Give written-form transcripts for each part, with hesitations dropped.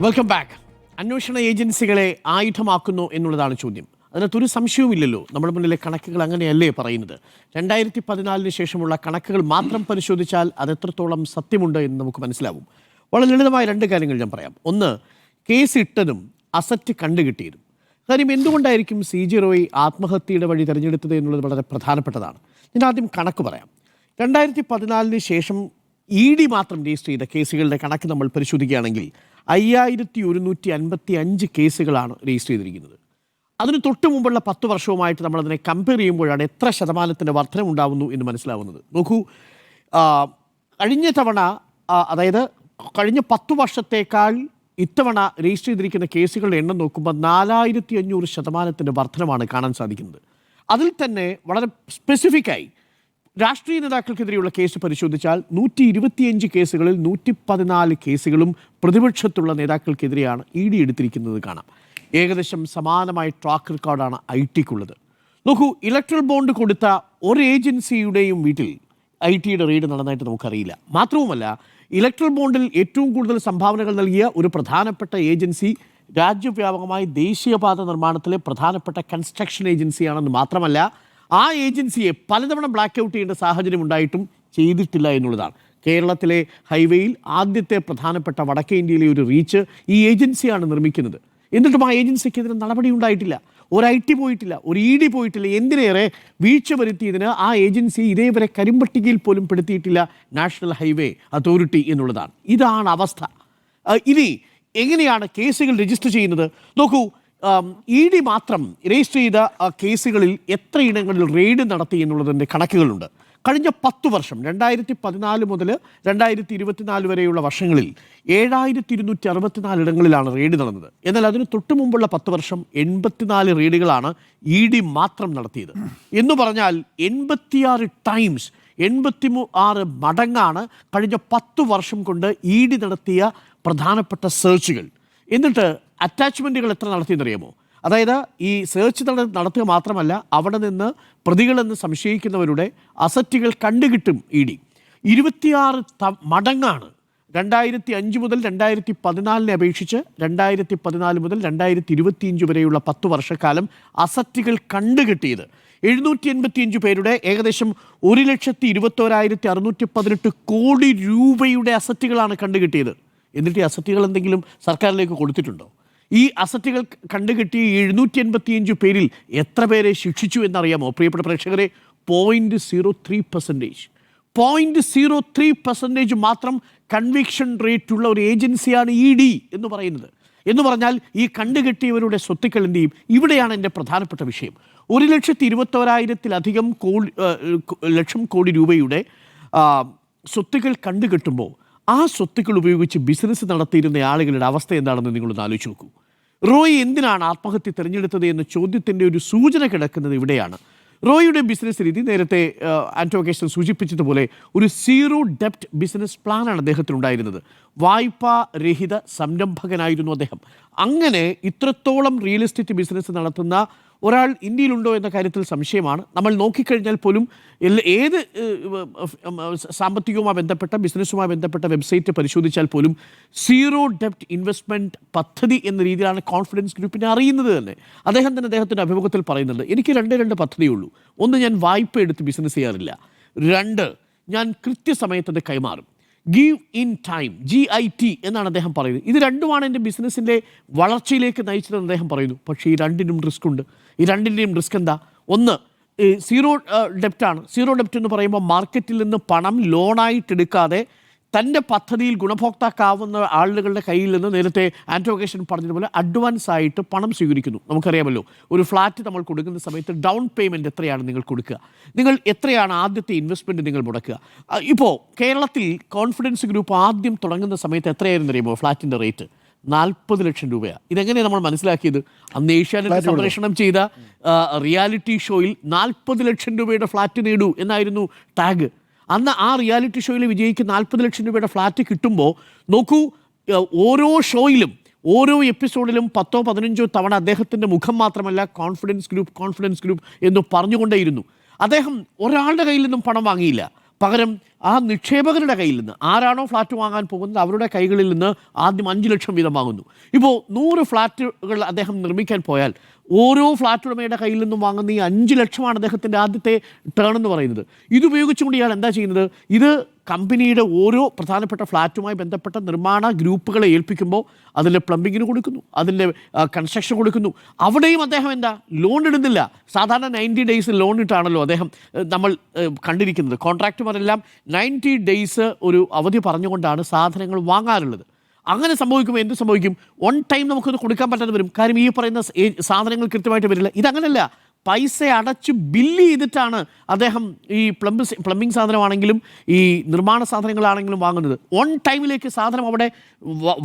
Welcome back. അന്വേഷണ ഏജൻസികളെ ആയുധമാക്കുന്നു എന്നുള്ളതാണ് ചോദ്യം. അതിനകത്തൊരു സംശയവുമില്ലല്ലോ. നമ്മുടെ മുന്നിലെ കണക്കുകൾ അങ്ങനെയല്ലേ പറയുന്നത്. 2014 ശേഷമുള്ള കണക്കുകൾ മാത്രം പരിശോധിച്ചാൽ അത് എത്രത്തോളം സത്യമുണ്ട് എന്ന് നമുക്ക് മനസ്സിലാവും. വളരെ ലളിതമായ രണ്ട് കാര്യങ്ങൾ ഞാൻ പറയാം. ഒന്ന്, കേസ് ഇട്ടതും അസറ്റ് കണ്ടുകിട്ടിയതും. കാര്യം എന്തുകൊണ്ടായിരിക്കും CJ റോയ് ആത്മഹത്യയുടെ വഴി തിരഞ്ഞെടുത്തത് എന്നുള്ളത് വളരെ പ്രധാനപ്പെട്ടതാണ്. ഞാൻ ആദ്യം കണക്ക് പറയാം. 2014 ശേഷം ED മാത്രം രജിസ്റ്റർ ചെയ്ത കേസുകളുടെ കണക്ക് നമ്മൾ പരിശോധിക്കുകയാണെങ്കിൽ 5155 കേസുകളാണ് രജിസ്റ്റർ ചെയ്തിരിക്കുന്നത്. അതിന് തൊട്ട് മുമ്പുള്ള 10 വർഷവുമായിട്ട് നമ്മളതിനെ കമ്പയർ ചെയ്യുമ്പോഴാണ് എത്ര ശതമാനത്തിൻ്റെ വർധനമുണ്ടാവുന്നു എന്ന് മനസ്സിലാവുന്നത്. നോക്കൂ, കഴിഞ്ഞ തവണ അതായത് കഴിഞ്ഞ 10 വർഷത്തേക്കാൾ ഇത്തവണ രജിസ്റ്റർ ചെയ്തിരിക്കുന്ന കേസുകളുടെ എണ്ണം നോക്കുമ്പോൾ 4500% വർധനമാണ് കാണാൻ സാധിക്കുന്നത്. അതിൽ തന്നെ വളരെ സ്പെസിഫിക്കായി രാഷ്ട്രീയ നേതാക്കൾക്കെതിരെയുള്ള കേസ് പരിശോധിച്ചാൽ 125 കേസുകളിൽ 114 കേസുകളും പ്രതിപക്ഷത്തുള്ള നേതാക്കൾക്കെതിരെയാണ് ED എടുത്തിരിക്കുന്നത് കാണാം. ഏകദേശം സമാനമായ ട്രാക്ക് റെക്കോർഡാണ് IT-ക്കുള്ളത്. നോക്കൂ, ഇലക്ട്രൽ ബോണ്ട് കൊടുത്ത ഒരു ഏജൻസിയുടെയും വീട്ടിൽ IT-യുടെ റെയ്ഡ് നടന്നതായിട്ട് നമുക്കറിയില്ല. മാത്രവുമല്ല, ഇലക്ട്രൽ ബോണ്ടിൽ ഏറ്റവും കൂടുതൽ സംഭാവനകൾ നൽകിയ ഒരു പ്രധാനപ്പെട്ട ഏജൻസി രാജ്യവ്യാപകമായി ദേശീയപാത നിർമ്മാണത്തിലെ പ്രധാനപ്പെട്ട കൺസ്ട്രക്ഷൻ ഏജൻസിയാണെന്ന് മാത്രമല്ല, ആ ഏജൻസിയെ പലതവണ ബ്ലാക്ക് ഔട്ട് ചെയ്യേണ്ട സാഹചര്യം ഉണ്ടായിട്ടും ചെയ്തിട്ടില്ല എന്നുള്ളതാണ്. കേരളത്തിലെ ഹൈവേയിൽ ആദ്യത്തെ പ്രധാനപ്പെട്ട വടക്കേ ഇന്ത്യയിലെ ഒരു റീച്ച് ഈ ഏജൻസിയാണ് നിർമ്മിക്കുന്നത്. എന്നിട്ടും ആ ഏജൻസിക്കെതിരെ നടപടി ഉണ്ടായിട്ടില്ല. ഒരു IT പോയിട്ടില്ല, ഒരു ED പോയിട്ടില്ല. എന്തിനേറെ വീഴ്ച വരുത്തിയതിന് ആ ഏജൻസി ഇതേവരെ കരിമ്പട്ടികയിൽ പോലും പെടുത്തിയിട്ടില്ല നാഷണൽ ഹൈവേ അതോറിറ്റി എന്നുള്ളതാണ്. ഇതാണ് അവസ്ഥ. ഇനി എങ്ങനെയാണ് കേസുകൾ രജിസ്റ്റർ ചെയ്യുന്നത്? നോക്കൂ, ED മാത്രം രജിസ്റ്റർ ചെയ്ത കേസുകളിൽ എത്ര ഇടങ്ങളിൽ റെയ്ഡ് നടത്തി എന്നുള്ളതിൻ്റെ കണക്കുകളുണ്ട്. കഴിഞ്ഞ 10 വർഷം 2014 മുതൽ 2024 വരെയുള്ള വർഷങ്ങളിൽ 7264 ഇടങ്ങളിലാണ് റെയ്ഡ് നടന്നത്. എന്നാൽ അതിന് തൊട്ട് മുമ്പുള്ള 10 വർഷം 84 റെയ്ഡുകളാണ് ED മാത്രം നടത്തിയത്. എന്ന് പറഞ്ഞാൽ 86 ടൈംസ് 86 മടങ്ങാണ് കഴിഞ്ഞ 10 വർഷം കൊണ്ട് ED നടത്തിയ പ്രധാനപ്പെട്ട സെർച്ചുകൾ. എന്നിട്ട് അറ്റാച്ച്മെൻറ്റുകൾ എത്ര നടത്തിയെന്നറിയാമോ? അതായത് ഈ സെർച്ച് നടത്തുക മാത്രമല്ല, അവിടെ നിന്ന് പ്രതികളെന്ന് സംശയിക്കുന്നവരുടെ അസറ്റുകൾ കണ്ടുകിട്ടും ED. 26 മടങ്ങാണ് 2005 മുതൽ 2014 അപേക്ഷിച്ച് 2014 മുതൽ 2025 വരെയുള്ള 10 വർഷക്കാലം അസറ്റുകൾ കണ്ടുകിട്ടിയത്. 785 പേരുടെ ഏകദേശം 1,21,618 കോടി രൂപയുടെ അസറ്റുകളാണ് കണ്ടുകിട്ടിയത്. എന്നിട്ട് ഈ അസറ്റുകൾ എന്തെങ്കിലും സർക്കാരിലേക്ക് കൊടുത്തിട്ടുണ്ടോ? ഈ അസറ്റുകൾ കണ്ടുകിട്ടിയ 785 പേരിൽ എത്ര പേരെ ശിക്ഷിച്ചു എന്നറിയാമോ പ്രിയപ്പെട്ട പ്രേക്ഷകരെ? 0.03%. 0.03% മാത്രം കൺവിക്ഷൻ റേറ്റ് ഉള്ള ഒരു ഏജൻസിയാണ് ED എന്ന് പറയുന്നത്. എന്ന് പറഞ്ഞാൽ ഈ കണ്ടുകെട്ടിയവരുടെ സ്വത്തുക്കൾ എന്ത് ചെയ്യും? ഇവിടെയാണ് എൻ്റെ പ്രധാനപ്പെട്ട വിഷയം. 1,21,000-ലധികം ലക്ഷം കോടി രൂപയുടെ സ്വത്തുക്കൾ കണ്ടുകെട്ടുമ്പോൾ ആ സ്വത്തുക്കൾ ഉപയോഗിച്ച് ബിസിനസ് നടത്തിയിരുന്ന ആളുകളുടെ അവസ്ഥ എന്താണെന്ന് നിങ്ങളൊന്ന് ആലോചിച്ച് നോക്കൂ. റോയ് എന്തിനാണ് ആത്മഹത്യ തിരഞ്ഞെടുത്തത് എന്ന ചോദ്യത്തിൻ്റെ ഒരു സൂചന കിടക്കുന്നത് ഇവിടെയാണ്. റോയിയുടെ ബിസിനസ് രീതി നേരത്തെ ആന്റോ കേസ്റ്റൻ സൂചിപ്പിച്ചതുപോലെ ഒരു സീറോ ഡെപ്റ്റ് ബിസിനസ് പ്ലാനാണ് അദ്ദേഹത്തിനുണ്ടായിരുന്നത്. വായ്പാ രഹിത സംരംഭകനായിരുന്നു അദ്ദേഹം. അങ്ങനെ ഇത്രത്തോളം റിയൽ എസ്റ്റേറ്റ് ബിസിനസ് നടത്തുന്ന ഒരാൾ ഇന്ത്യയിലുണ്ടോ എന്ന കാര്യത്തിൽ സംശയമാണ്. നമ്മൾ നോക്കിക്കഴിഞ്ഞാൽ പോലും ഏത് സാമ്പത്തികവുമായി ബന്ധപ്പെട്ട ബിസിനസ്സുമായി ബന്ധപ്പെട്ട വെബ്സൈറ്റ് പരിശോധിച്ചാൽ പോലും സീറോ ഡെപ്റ്റ് ഇൻവെസ്റ്റ്മെൻറ്റ് പദ്ധതി എന്ന രീതിയിലാണ് കോൺഫിഡൻസ് ഗ്രൂപ്പിനെ അറിയുന്നത് തന്നെ. അദ്ദേഹം തന്നെ അദ്ദേഹത്തിൻ്റെ അഭിമുഖത്തിൽ പറയുന്നുണ്ട്, എനിക്ക് രണ്ട് പദ്ധതിയുള്ളൂ. ഒന്ന്, ഞാൻ വായ്പ എടുത്ത് ബിസിനസ് ചെയ്യാറില്ല. 2, ഞാൻ കൃത്യസമയത്ത് കൈമാറും. ഗീവ് ഇൻ ടൈം, GIT എന്നാണ് അദ്ദേഹം പറയുന്നത്. ഇത് രണ്ടുമാണ് എൻ്റെ ബിസിനസ്സിൻ്റെ വളർച്ചയിലേക്ക് നയിച്ചതെന്ന് അദ്ദേഹം പറയുന്നു. പക്ഷേ ഈ രണ്ടിനും റിസ്ക് ഉണ്ട്. ഈ രണ്ടിൻ്റെയും റിസ്ക് എന്താ? ഒന്ന്, സീറോ ഡെപ്റ്റാണ്. സീറോ ഡെപ്റ്റ് എന്ന് പറയുമ്പോൾ മാർക്കറ്റിൽ നിന്ന് പണം ലോണായിട്ട് എടുക്കാതെ തൻ്റെ പദ്ധതിയിൽ ഗുണഭോക്താക്കാവുന്ന ആളുകളുടെ കയ്യിൽ നിന്ന് നേരത്തെ ആന്റോ കേസ്റ്റൻ പറഞ്ഞതുപോലെ അഡ്വാൻസ് ആയിട്ട് പണം സ്വീകരിക്കുന്നു. നമുക്കറിയാമല്ലോ, ഒരു ഫ്ലാറ്റ് നമ്മൾ കൊടുക്കുന്ന സമയത്ത് ഡൗൺ പേയ്മെൻറ്റ് എത്രയാണ് നിങ്ങൾ കൊടുക്കുക? നിങ്ങൾ എത്രയാണ് ആദ്യത്തെ ഇൻവെസ്റ്റ്മെൻറ്റ് നിങ്ങൾ മുടക്കുക? ഇപ്പോൾ കേരളത്തിൽ കോൺഫിഡൻസ് ഗ്രൂപ്പ് ആദ്യം തുടങ്ങുന്ന സമയത്ത് എത്രയായിരുന്നു അറിയുമോ ഫ്ലാറ്റിൻ്റെ റേറ്റ്? 40 ലക്ഷം രൂപയാണ്. ഇതെങ്ങനെയാണ് നമ്മൾ മനസ്സിലാക്കിയത്? അന്ന് ഏഷ്യാനെറ്റ് സംപ്രേഷണം ചെയ്ത റിയാലിറ്റി ഷോയിൽ 40 ലക്ഷം രൂപയുടെ ഫ്ലാറ്റ് നേടൂ എന്നായിരുന്നു ടാഗ്. അന്ന് ആ റിയാലിറ്റി ഷോയിൽ വിജയിക്ക് 40 ലക്ഷം രൂപയുടെ ഫ്ലാറ്റ് കിട്ടുമ്പോൾ നോക്കൂ, ഓരോ ഷോയിലും ഓരോ എപ്പിസോഡിലും 10-15 തവണ അദ്ദേഹത്തിൻ്റെ മുഖം മാത്രമല്ല കോൺഫിഡൻസ് ഗ്രൂപ്പ് എന്ന് പറഞ്ഞുകൊണ്ടേയിരുന്നു. അദ്ദേഹം ഒരാളുടെ കയ്യിൽ നിന്നും പണം വാങ്ങിയില്ല. പകരം ആ നിക്ഷേപകരുടെ കയ്യിൽ നിന്ന് ആരാണോ ഫ്ലാറ്റ് വാങ്ങാൻ പോകുന്നത് അവരുടെ കൈകളിൽ നിന്ന് ആദ്യം 5 ലക്ഷം വീതം വാങ്ങുന്നു. ഇപ്പോൾ 100 ഫ്ലാറ്റുകൾ അദ്ദേഹം നിർമ്മിക്കാൻ പോയാൽ ഓരോ ഫ്ലാറ്റ് ഉടമയുടെ കയ്യിൽ നിന്നും വാങ്ങുന്ന ഈ 5 ലക്ഷമാണ് അദ്ദേഹത്തിൻ്റെ ആദ്യത്തെ ടേൺ എന്ന് പറയുന്നത്. ഇതുപയോഗിച്ചുകൊണ്ട് ഇയാൾ എന്താ ചെയ്യുന്നത്? ഇത് കമ്പനിയുടെ ഓരോ പ്രധാനപ്പെട്ട ഫ്ലാറ്റുമായി ബന്ധപ്പെട്ട നിർമ്മാണ ഗ്രൂപ്പുകളെ ഏൽപ്പിക്കുമ്പോൾ അതിൻ്റെ പ്ലംബിങ്ങിന് കൊടുക്കുന്നു, അതിൻ്റെ കൺസ്ട്രക്ഷൻ കൊടുക്കുന്നു. അവിടെയും അദ്ദേഹം എന്താ ലോൺ ഇടുന്നില്ല. സാധാരണ 90 ഡേയ്സ് ലോൺ ഇട്ടാണല്ലോ അദ്ദേഹം നമ്മൾ കണ്ടിരിക്കുന്നത്. കോൺട്രാക്ടർമാരെല്ലാം 90 ഡേയ്സ് ഒരു അവധി പറഞ്ഞുകൊണ്ടാണ് സാധനങ്ങൾ വാങ്ങാറുള്ളത്. അങ്ങനെ സംഭവിക്കുമ്പോൾ എന്ത് സംഭവിക്കും? ഓൺ ടൈം നമുക്കത് കൊടുക്കാൻ പറ്റാതെ വരും. കാര്യം ഈ പറയുന്ന സാധനങ്ങൾ കൃത്യമായിട്ട് വരില്ല. ഇതങ്ങനെയല്ല, പൈസ അടച്ച് ബില്ല് ചെയ്തിട്ടാണ് അദ്ദേഹം ഈ പ്ലംബിംഗ് സാധനമാണെങ്കിലും ഈ നിർമ്മാണ സാധനങ്ങളാണെങ്കിലും വാങ്ങുന്നത്. ഓൺ ടൈമിലേക്ക് സാധനം അവിടെ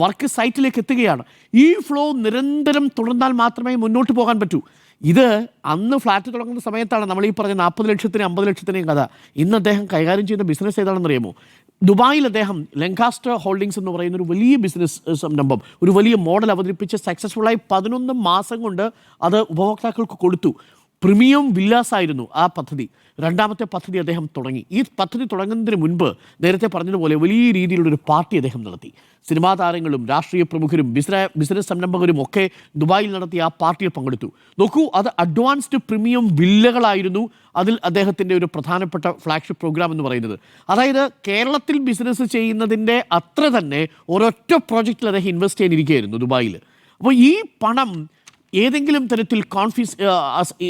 വർക്ക് സൈറ്റിലേക്ക് എത്തുകയാണ്. ഈ ഫ്ലോ നിരന്തരം തുടർന്നാൽ മാത്രമേ മുന്നോട്ട് പോകാൻ പറ്റൂ. ഇത് അന്ന് ഫ്ലാറ്റ് തുടങ്ങുന്ന സമയത്താണ് നമ്മൾ ഈ പറഞ്ഞ 40 ലക്ഷത്തിനും 50 ലക്ഷത്തിനെയും കഥ. ഇന്ന് അദ്ദേഹം കൈകാര്യം ചെയ്യുന്ന ബിസിനസ് ഏതാണെന്ന് അറിയാമോ? ദുബായിൽ അദ്ദേഹം ലങ്കാസ്റ്റർ ഹോൾഡിങ്സ് എന്ന് പറയുന്ന ഒരു വലിയ ബിസിനസ് സംരംഭം, ഒരു വലിയ മോഡൽ അവതരിപ്പിച്ച് സക്സസ്ഫുള്ളായി 11 മാസം കൊണ്ട് അത് ഉപഭോക്താക്കൾക്ക് കൊടുത്തു. പ്രീമിയം വില്ലാസ് ആയിരുന്നു ആ പദ്ധതി. രണ്ടാമത്തെ പദ്ധതി അദ്ദേഹം തുടങ്ങി. ഈ പദ്ധതി തുടങ്ങുന്നതിന് മുൻപ് നേരത്തെ പറഞ്ഞതുപോലെ വലിയ രീതിയിലുള്ളൊരു പാർട്ടി അദ്ദേഹം നടത്തി. സിനിമാ താരങ്ങളും രാഷ്ട്രീയ പ്രമുഖരും ബിസിനസ് സംരംഭകരും ഒക്കെ ദുബായിൽ നടത്തിയ ആ പാർട്ടിയിൽ പങ്കെടുത്തു. നോക്കൂ, അത് അഡ്വാൻസ്ഡ് പ്രീമിയം വില്ലകളായിരുന്നു അതിൽ അദ്ദേഹത്തിൻ്റെ ഒരു പ്രധാനപ്പെട്ട ഫ്ലാഗ്ഷിപ്പ് പ്രോഗ്രാം എന്ന് പറയുന്നത്. അതായത് കേരളത്തിൽ ബിസിനസ് ചെയ്യുന്നതിൻ്റെ അത്ര തന്നെ ഒരൊറ്റ പ്രോജക്റ്റിൽ അദ്ദേഹം ഇൻവെസ്റ്റ് ചെയ്യാനിരിക്കുകയായിരുന്നു ദുബായിൽ. അപ്പോൾ ഈ പണം ഏതെങ്കിലും തരത്തിൽ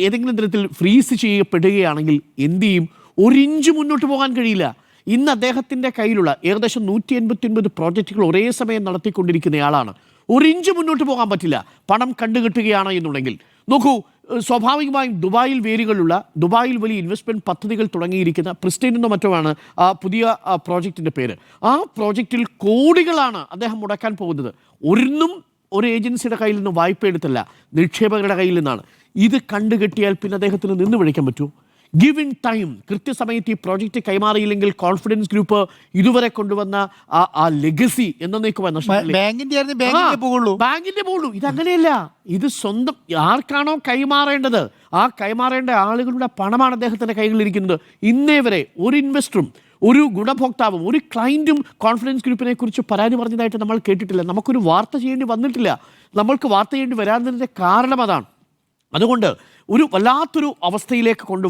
ഏതെങ്കിലും തരത്തിൽ ഫ്രീസ് ചെയ്യപ്പെടുകയാണെങ്കിൽ എന്ത് ചെയ്യും? 1 ഇഞ്ച് മുന്നോട്ട് പോകാൻ കഴിയില്ല. ഇന്ന് അദ്ദേഹത്തിൻ്റെ കയ്യിലുള്ള ഏകദേശം 189 പ്രോജക്റ്റുകൾ ഒരേ സമയം നടത്തിക്കൊണ്ടിരിക്കുന്നയാളാണ്. 1 ഇഞ്ച് മുന്നോട്ട് പോകാൻ പറ്റില്ല പണം കണ്ടുകെട്ടുകയാണ് എന്നുണ്ടെങ്കിൽ. നോക്കൂ, സ്വാഭാവികമായും ദുബായിൽ വേരുകളുള്ള, ദുബായിൽ വലിയ ഇൻവെസ്റ്റ്മെൻറ്റ് പദ്ധതികൾ തുടങ്ങിയിരിക്കുന്ന പ്രിസ്റ്റൈൻ എന്നോ മറ്റോ ആണ് ആ പുതിയ പ്രോജക്റ്റിൻ്റെ പേര്. ആ പ്രോജക്റ്റിൽ കോടികളാണ് അദ്ദേഹം മുടക്കാൻ പോകുന്നത്. ഒരു ഏജൻസിയുടെ കയ്യിൽ നിന്ന് വായ്പ എടുത്തല്ല, നിക്ഷേപകരുടെ കയ്യിൽ നിന്നാണ്. ഇത് കണ്ടുകെട്ടിയാൽ പിന്നെ അദ്ദേഹത്തിന് നിന്ന് വിളിക്കാൻ പറ്റൂ? ഗിവ് ഇൻ ടൈം, കൃത്യസമയത്ത് ഈ പ്രോജക്റ്റ് കൈമാറിയില്ലെങ്കിൽ കോൺഫിഡൻസ് ഗ്രൂപ്പ് ഇതുവരെ കൊണ്ടുവന്ന ആ ലെഗസി എന്നേക്കുമായി ബാങ്കിന്റെ പോകുള്ളൂ. ഇതങ്ങനെയല്ല. ഇത് സ്വന്തം ആർക്കാണോ കൈമാറേണ്ടത് ആ കൈമാറേണ്ട ആളുകളുടെ പണമാണ് അദ്ദേഹത്തിൻ്റെ കൈകളിലിരിക്കുന്നത്. ഇന്നേ വരെ ഒരു ഇൻവെസ്റ്ററും ഒരു ഗുണഭോക്താവും ഒരു ക്ലയൻറ്റും കോൺഫിഡൻസ് ഗ്രൂപ്പിനെ കുറിച്ച് പരാതി പറഞ്ഞതായിട്ട് നമ്മൾ കേട്ടിട്ടില്ല. നമുക്കൊരു വാർത്ത ചെയ്യേണ്ടി വന്നിട്ടില്ല. നമ്മൾക്ക് വാർത്ത ചെയ്യേണ്ടി വരാത്തതിൻ്റെ കാരണം അതാണ്. അതുകൊണ്ട് ഒരു വല്ലാത്തൊരു അവസ്ഥയിലേക്ക് കൊണ്ട്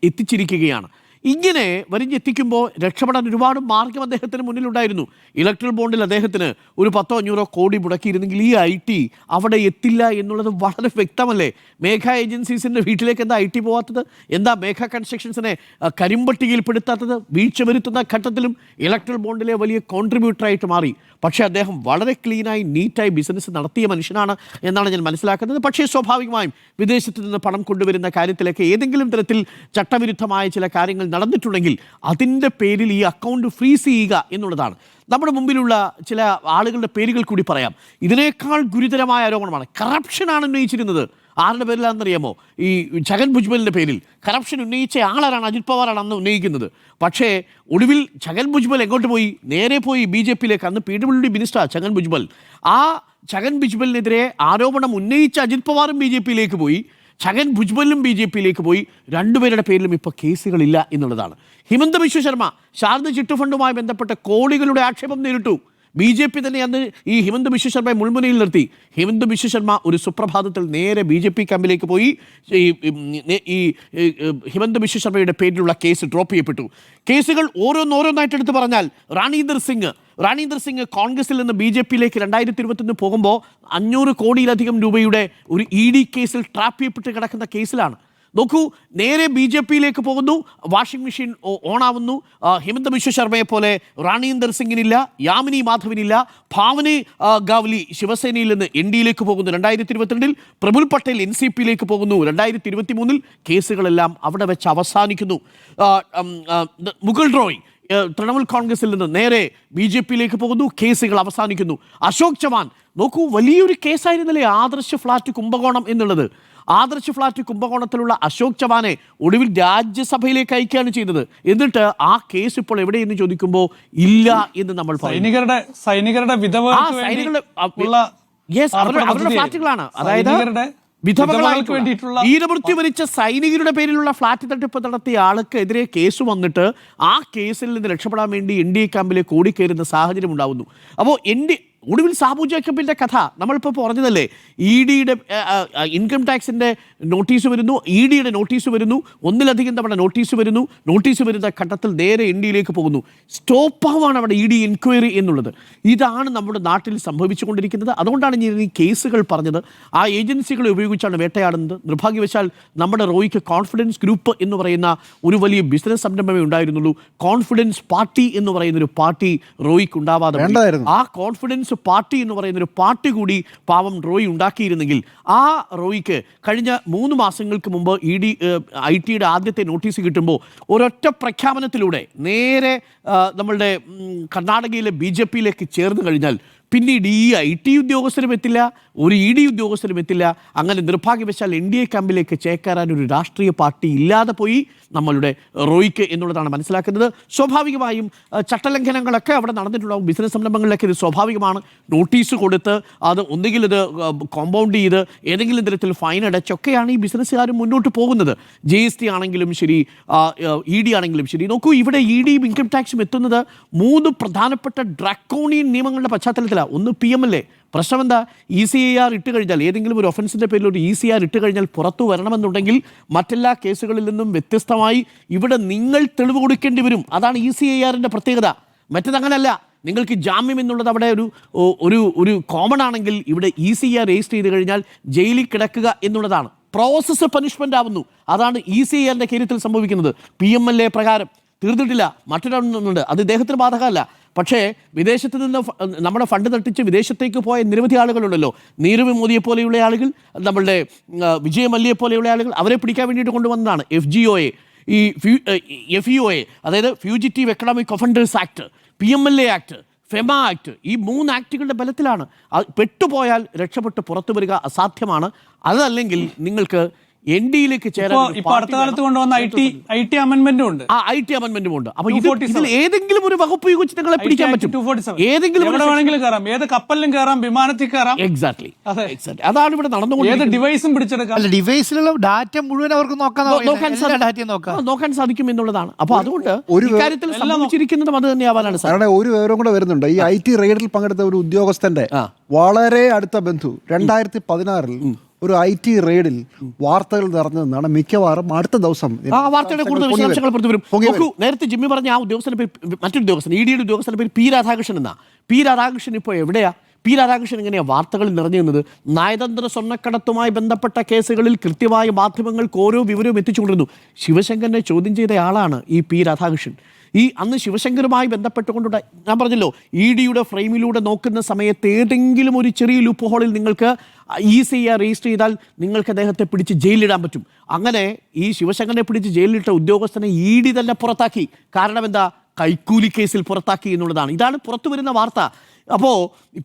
എത്തിച്ചിരിക്കുകയാണ്. ഇങ്ങനെ വരിഞ്ഞെത്തിക്കുമ്പോൾ രക്ഷപ്പെടാൻ ഒരുപാട് മാർഗം അദ്ദേഹത്തിന് മുന്നിലുണ്ടായിരുന്നു. ഇലക്ട്രൽ ബോണ്ടിൽ അദ്ദേഹത്തിന് ഒരു 10-500 കോടി മുടക്കിയിരുന്നെങ്കിൽ ഈ IT അവിടെ എത്തില്ല എന്നുള്ളത് വളരെ വ്യക്തമല്ലേ? മേഘ ഏജൻസീസിൻ്റെ വീട്ടിലേക്ക് എന്താ IT പോകാത്തത്? എന്താ മേഘ കൺസ്ട്രക്ഷൻസിനെ കരിമ്പട്ടികയിൽപ്പെടുത്താത്തത്? വീഴ്ച വരുത്തുന്ന ഘട്ടത്തിലും ഇലക്ട്രൽ ബോണ്ടിലെ വലിയ കോൺട്രിബ്യൂട്ടറായിട്ട് മാറി. പക്ഷേ അദ്ദേഹം വളരെ ക്ലീനായി നീറ്റായി ബിസിനസ് നടത്തിയ മനുഷ്യനാണ് എന്നാണ് ഞാൻ മനസ്സിലാക്കുന്നത്. പക്ഷേ സ്വാഭാവികമായും വിദേശത്ത് നിന്ന് പണം കൊണ്ടുവരുന്ന കാര്യത്തിലേക്ക് ഏതെങ്കിലും തരത്തിൽ ചട്ടവിരുദ്ധമായ ചില കാര്യങ്ങൾ നടന്നിട്ടുണ്ടെങ്കിൽ അതിൻ്റെ പേരിൽ ഈ അക്കൗണ്ട് ഫ്രീസ് ചെയ്യുക എന്നുള്ളതാണ്. നമ്മുടെ മുമ്പിലുള്ള ചില ആളുകളുടെ പേരുകൾ കൂടി പറയാം. ഇതിനേക്കാൾ ഗുരുതരമായ ആരോപണമാണ്, കറപ്ഷനാണ് ഉന്നയിച്ചിരുന്നത്. ആരുടെ പേരിലാണെന്നറിയാമോ? ഈ ഛഗൻ ഭുജ്ബലിൻ്റെ പേരിൽ കറപ്ഷൻ ഉന്നയിച്ച ആളാണ് അജിത് പവാറാണ് അന്ന് ഉന്നയിക്കുന്നത്. പക്ഷേ ഒടുവിൽ ഛഗൻ ഭുജ്ബൽ എങ്ങോട്ട് പോയി? നേരെ പോയി BJPയിലേക്ക്. അന്ന് PWD മിനിസ്റ്റർ ഛഗൻ ഭുജ്ബൽ. ആ ഛഗൻ ഭുജ്ബലിനെതിരെ ആരോപണം ഉന്നയിച്ച അജിത് പവാറും BJPയിലേക്ക് പോയി, ഛഗൻ ഭുജ്ബലും BJPയിലേക്ക് പോയി. രണ്ടുപേരുടെ പേരിലും ഇപ്പോൾ കേസുകളില്ല എന്നുള്ളതാണ്. ഹിമന്ത ബിശ്വ ശർമ്മ ശാരദ ചിട്ട് ഫണ്ടുമായി ബന്ധപ്പെട്ട കോടികളുടെ ആക്ഷേപം നേരിട്ടു. BJP തന്നെ അന്ന് ഈ ഹിമന്ത ബിശ്വ ശർമ്മയെ മുൾമുനയിൽ നിർത്തി. ഹിമന്ത ബിശ്വ ശർമ്മ ഒരു സുപ്രഭാതത്തിൽ നേരെ BJP ക്യാമ്പിലേക്ക് പോയി. ഈ ഹിമന്ത ബിശ്വ ശർമ്മയുടെ പേരിലുള്ള കേസ് ഡ്രോപ്പ് ചെയ്യപ്പെട്ടു. കേസുകൾ ഓരോന്നായിട്ട് എടുത്ത് പറഞ്ഞാൽ റാണീന്ദർ സിംഗ് കോൺഗ്രസിൽ നിന്ന് BJPയിലേക്ക് 2021 പോകുമ്പോൾ 500 കോടിയിലധികം രൂപയുടെ ഒരു ED കേസിൽ ട്രാപ്പ് ചെയ്യപ്പെട്ട് കിടക്കുന്ന കേസിലാണ്. നോക്കൂ, നേരെ BJPയിലേക്ക് പോകുന്നു. വാഷിംഗ് മെഷീൻ ഓണാവുന്നു. ഹിമന്ത ബിശ്വ ശർമ്മയെ പോലെ റാണീന്ദർ സിംഗിനില്ല, യാമിനി മാധവിനില്ല. ഭാവനി ഗാവ്ലി ശിവസേനയിൽ നിന്ന് NDയിലേക്ക് പോകുന്നു 2022. പ്രഫുൽ പട്ടേൽ NCPയിലേക്ക് പോകുന്നു 2023. കേസുകളെല്ലാം അവിടെ വെച്ച് അവസാനിക്കുന്നു. മുകുൾ റോയ് തൃണമൂൽ കോൺഗ്രസിൽ നിന്ന് നേരെ BJPയിലേക്ക് പോകുന്നു. കേസുകൾ അവസാനിക്കുന്നു. അശോക് ചവാൻ, നോക്കൂ, വലിയൊരു കേസായിരുന്നല്ലേ ആദർശ് ഫ്ലാറ്റ് കുംഭകോണം എന്നുള്ളത്. ആദർശ് ഫ്ലാറ്റ് കുംഭകോണത്തിലുള്ള അശോക് ചവാനെ ഒടുവിൽ രാജ്യസഭയിലേക്ക് അയക്കുകയാണ് ചെയ്തത്. എന്നിട്ട് ആ കേസ് ഇപ്പോൾ എവിടെയെന്ന് ചോദിക്കുമ്പോൾ ഇല്ല എന്ന് നമ്മൾ സൈനികരുടെ അവരുടെ ഫ്ലാറ്റുകളാണ്. അതായത് വിധവകൾക്ക് വേണ്ടിയിട്ടുള്ള വീരമൃത്യു വരിച്ച സൈനികരുടെ പേരിലുള്ള ഫ്ളാറ്റ് തട്ടിപ്പ് നടത്തിയ ആൾക്കെതിരെ കേസ് വന്നിട്ട് ആ കേസിൽ നിന്ന് രക്ഷപ്പെടാൻ വേണ്ടി NDA ക്യാമ്പിലേക്ക് ഓടിക്കയറുന്ന സാഹചര്യം ഉണ്ടാവുന്നു. അപ്പോൾ ഒടുവിൽ സാബു ജേക്കബിന്റെ കഥ നമ്മളിപ്പോൾ പറഞ്ഞതല്ലേ. EDയുടെ ഇൻകം ടാക്സിന്റെ നോട്ടീസ് വരുന്നു, EDയുടെ നോട്ടീസ് വരുന്നു, ഒന്നിലധികം തവണ നോട്ടീസ് വരുന്ന ഘട്ടത്തിൽ നേരെ NDയിലേക്ക് പോകുന്നു. സ്റ്റോപ്പാവാണ് അവിടെ ED എൻക്വയറി എന്നുള്ളത്. ഇതാണ് നമ്മുടെ നാട്ടിൽ സംഭവിച്ചുകൊണ്ടിരിക്കുന്നത്. അതുകൊണ്ടാണ് ഞാൻ ഈ കേസുകൾ പറഞ്ഞത്. ആ ഏജൻസികളെ ഉപയോഗിച്ചാണ് വേട്ടയാടുന്നത്. നിർഭാഗ്യവശാൽ നമ്മുടെ റോയിക്ക് കോൺഫിഡൻസ് ഗ്രൂപ്പ് എന്ന് പറയുന്ന ഒരു വലിയ ബിസിനസ് സംരംഭമേ ഉണ്ടായിരുന്നുള്ളൂ. കോൺഫിഡൻസ് പാർട്ടി എന്ന് പറയുന്ന ഒരു പാർട്ടി റോയിക്ക് ഉണ്ടാവാതെ ആ കോൺഫിഡൻസ് പാർട്ടി എന്ന് പറയുന്ന ഒരു പാർട്ടി കൂടി പാവം റോയി ഉണ്ടാക്കിയിരുന്നെങ്കിൽ ആ റോയിക്ക് കഴിഞ്ഞ 3 മാസങ്ങൾക്ക് മുമ്പ് IT-യുടെ ആദ്യത്തെ നോട്ടീസ് കിട്ടുമ്പോൾ ഒരൊറ്റ പ്രഖ്യാപനത്തിലൂടെ നേരെ നമ്മളുടെ കർണാടകയിലെ BJP-യിലേക്ക് ചേർന്ന് കഴിഞ്ഞാൽ പിന്നീട് ഈ IT ഉദ്യോഗസ്ഥരും എത്തില്ല, ഒരു ED ഉദ്യോഗസ്ഥരും എത്തില്ല. അങ്ങനെ നിർഭാഗ്യവശാൽ NDA ക്യാമ്പിലേക്ക് ചേക്കേറാൻ ഒരു രാഷ്ട്രീയ പാർട്ടി ഇല്ലാതെ പോയി നമ്മളുടെ റോയിക്ക് എന്നുള്ളതാണ് മനസ്സിലാക്കുന്നത്. സ്വാഭാവികമായും ചട്ടലംഘനങ്ങളൊക്കെ അവിടെ നടന്നിട്ടുണ്ടാകും. ബിസിനസ് സംരംഭങ്ങളിലൊക്കെ ഇത് സ്വാഭാവികമാണ്. നോട്ടീസ് കൊടുത്ത് അത് ഒന്നുകിൽ ഇത് കോമ്പൗണ്ട് ചെയ്ത് ഏതെങ്കിലും തരത്തിൽ ഫൈൻ അടച്ചൊക്കെയാണ് ഈ ബിസിനസ്സുകാർ മുന്നോട്ട് പോകുന്നത്. GST ആണെങ്കിലും ശരി, ED ആണെങ്കിലും ശരി. നോക്കൂ, ഇവിടെ EDയും ഇൻകം ടാക്സും എത്തുന്നത് 3 പ്രധാനപ്പെട്ട ഡ്രാക്കോണിയൻ നിയമങ്ങളുടെ പശ്ചാത്തലത്തിലാണ്. ഒന്ന് PMLA. പ്രശ്നം എന്താ? ECIR ഇട്ട് കഴിഞ്ഞാൽ, ഏതെങ്കിലും ഒരു ഒഫൻസിൻ്റെ പേരിൽ ഒരു ECIR ഇട്ട് കഴിഞ്ഞാൽ പുറത്തു വരണമെന്നുണ്ടെങ്കിൽ മറ്റെല്ലാ കേസുകളിൽ നിന്നും വ്യത്യസ്തമായി ഇവിടെ നിങ്ങൾ തെളിവ് കൊടുക്കേണ്ടി വരും. അതാണ് ECIRൻ്റെ പ്രത്യേകത. മറ്റേതങ്ങനല്ല. നിങ്ങൾക്ക് ജാമ്യം എന്നുള്ളത് അവിടെ ഒരു കോമൺ ആണെങ്കിൽ ഇവിടെ ECIR രജിസ്റ്റർ ചെയ്ത് കഴിഞ്ഞാൽ ജയിലിൽ കിടക്കുക എന്നുള്ളതാണ്. പ്രോസസ്സ് പനിഷ്മെൻ്റ് ആവുന്നു. അതാണ് ECIRൻ്റെ കാര്യത്തിൽ സംഭവിക്കുന്നത്. PMLA പ്രകാരം തീർന്നിട്ടില്ല. മറ്റൊരെണ്ണമുണ്ട്, അത് ഇദ്ദേഹത്തിന് ബാധകമല്ല. പക്ഷേ വിദേശത്ത് നിന്ന് നമ്മുടെ ഫണ്ട് തട്ടിച്ച് വിദേശത്തേക്ക് പോയ നിരവധി ആളുകളുണ്ടല്ലോ. നീരവ് മോദിയെ പോലെയുള്ള ആളുകൾ, നമ്മളുടെ വിജയ് മല്യയെ പോലെയുള്ള ആളുകൾ, അവരെ പിടിക്കാൻ വേണ്ടിയിട്ട് കൊണ്ടുവന്നതാണ് FGOA, ഈ FEOA, അതായത് fugitive economic offenders act, PMLA act, FEMA act. ഈ 3 ആക്ടുകളുടെ ബലത്തിലാണ്. പെട്ടുപോയാൽ രക്ഷപ്പെട്ട് പുറത്തു വരിക അസാധ്യമാണ്. അതല്ലെങ്കിൽ നിങ്ങൾക്ക് NDയിലേക്ക് ചേരാൻ അടുത്ത കാലത്ത് കൊണ്ടുവന്ന IT അമെന്റ്മെന്റും ഉണ്ട്. IT അമെന്റ്മെന്റും ഉണ്ട്. അപ്പൊ ഇതിൽ ഏതെങ്കിലും ഒരു വകുപ്പ് ഉപയോഗിച്ച് നിങ്ങളെ പിടിക്കാൻ പറ്റും. ഏതെങ്കിലും ഏത് കപ്പലിലും കയറാം, വിമാനത്തിൽ കയറാം. എക്സാക്ട്ലി. അതാണ് ഇവിടെ നടന്നുകൊണ്ട് ഡിവൈസും പിടിച്ചെടുക്കാം. ഡിവൈസിലുള്ള ഡാറ്റ മുഴുവൻ അവർക്ക് നോക്കാൻ സാധിക്കും എന്നുള്ളതാണ്. അപ്പൊ അതുകൊണ്ട് ഇക്കാര്യത്തിൽ സംഭവിച്ചിരിക്കുന്നതും അത് തന്നെയാവാനാണ് സാർ. ഒരു വിവരം കൂടെ വരുന്നുണ്ട്. ഈ IT റെയ്ഡിൽ പങ്കെടുത്ത ഒരു ഉദ്യോഗസ്ഥന്റെ വളരെ അടുത്ത ബന്ധു 2016 ഒരു IT റെയ്ഡിൽ വാർത്തകൾ നിറഞ്ഞതെന്നാണ്. മിക്കവാറും അടുത്ത ദിവസം വാർത്തയുടെ കൂടുതൽ വിശദാംശങ്ങൾ പുറത്തു വരും. നേരത്തെ ജിമ്മി പറഞ്ഞ ആ ഉദ്യോഗസ്ഥന്റെ പേര്, മറ്റൊരു ഉദ്യോഗസ്ഥൻ EDയുടെ ഉദ്യോഗസ്ഥന്റെ പേര് P. രാധാകൃഷ്ണൻ എന്നാ. P. രാധാകൃഷ്ണൻ ഇപ്പോൾ എവിടെയാ? P. രാധാകൃഷ്ണൻ എങ്ങനെയാണ് വാർത്തകളിൽ നിറഞ്ഞു നിന്നത്? നയതന്ത്ര സ്വർണ്ണക്കടത്തുമായി ബന്ധപ്പെട്ട കേസുകളിൽ കൃത്യമായ മാധ്യമങ്ങൾക്ക് ഓരോ വിവരവും എത്തിച്ചുകൊണ്ടിരുന്നു. ശിവശങ്കരനെ ചോദ്യം ചെയ്ത ആളാണ് ഈ P. രാധാകൃഷ്ണൻ. അന്ന് ശിവശങ്കറുമായി ബന്ധപ്പെട്ടുകൊണ്ടുള്ള, ഞാൻ പറഞ്ഞല്ലോ, EDയുടെ ഫ്രെയിമിലൂടെ നോക്കുന്ന സമയത്ത് ഏതെങ്കിലും ഒരു ചെറിയ ലൂപ്പ് ഹോളിൽ നിങ്ങൾക്ക് ECIR രജിസ്റ്റർ ചെയ്താൽ നിങ്ങൾക്ക് അദ്ദേഹത്തെ പിടിച്ച് ജയിലിലിടാൻ പറ്റും. അങ്ങനെ ഈ ശിവശങ്കരനെ പിടിച്ച് ജയിലിലിട്ട ഉദ്യോഗസ്ഥനെ ED തന്നെ പുറത്താക്കി. കാരണം എന്താ? കൈക്കൂലി കേസിൽ പുറത്താക്കി എന്നുള്ളതാണ്. ഇതാണ് പുറത്തു വരുന്ന വാർത്ത. അപ്പോൾ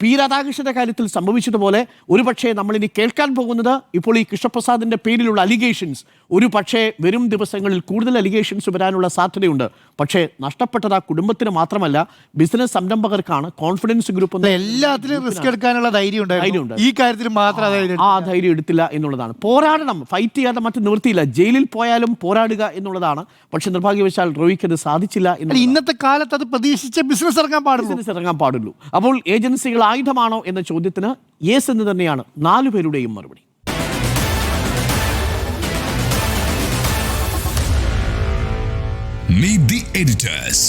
P. രാധാകൃഷ്ണന്റെ കാര്യത്തിൽ സംഭവിച്ചതുപോലെ ഒരുപക്ഷെ നമ്മളിനി കേൾക്കാൻ പോകുന്നത് ഇപ്പോൾ ഈ കൃഷ്ണപ്രസാദിന്റെ പേരിലുള്ള അലിഗേഷൻസ് ഒരു പക്ഷേ വരും ദിവസങ്ങളിൽ കൂടുതൽ അലിഗേഷൻസ് വരാനുള്ള സാധ്യതയുണ്ട്. പക്ഷേ നഷ്ടപ്പെട്ടത് ആ കുടുംബത്തിന് മാത്രമല്ല, ബിസിനസ് സംരംഭകർക്കാണ്. കോൺഫിഡൻസ് ഗ്രൂപ്പ് എല്ലാത്തിലും റിസ്ക് എടുക്കാനുള്ള ധൈര്യമുണ്ട്. ഈ കാര്യത്തിൽ മാത്രം ആ ധൈര്യം എടുത്തില്ല എന്നുള്ളതാണ്. പോരാടണം, ഫൈറ്റ് ചെയ്യാതെ മറ്റു നിവൃത്തിയില്ല. ജയിലിൽ പോയാലും പോരാടുക എന്നുള്ളതാണ്. പക്ഷെ നിർഭാഗ്യവശാൽ റോയിക്ക് അത് സാധിച്ചില്ല. ഇന്നത്തെ കാലത്ത് അത് പ്രതീക്ഷിച്ച ബിസിനസ് ഇറങ്ങാൻ പാടുള്ളൂ. അപ്പോൾ ഏജൻസികൾ ആയുധമാണോ എന്ന ചോദ്യത്തിന് യെസ് എന്ന് തന്നെയാണ് 4 പേരുടെയും മറുപടി. Meet the editors.